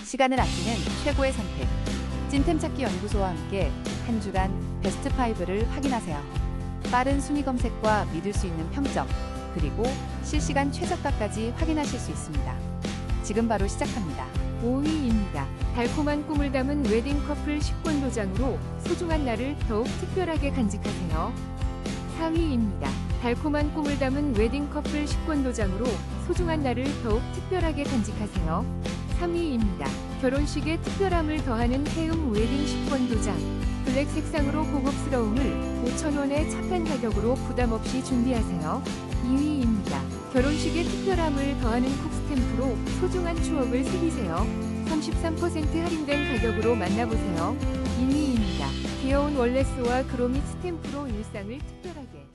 시간을 아끼는 최고의 선택. 찐템 찾기 연구소와 함께 한 주간 베스트 5를 확인하세요. 빠른 순위 검색과 믿을 수 있는 평점, 그리고 실시간 최저가까지 확인하실 수 있습니다. 지금 바로 시작합니다. 5위입니다. 달콤한 꿈을 담은 웨딩 커플 식권 도장으로 소중한 날을 더욱 특별하게 간직하세요. 4위입니다. 달콤한 꿈을 담은 웨딩 커플 식권 도장으로 소중한 날을 더욱 특별하게 간직하세요. 3위입니다. 결혼식에 특별함을 더하는 해움 웨딩 식권 도장. 블랙 색상으로 고급스러움을 5,000원의 착한 가격으로 부담없이 준비하세요. 2위입니다. 결혼식에 특별함을 더하는 쿡 스탬프로 소중한 추억을 새기세요. 33% 할인된 가격으로 만나보세요. 1위입니다. 귀여운 월레스와 그로미 스탬프로 일상을 특별하게.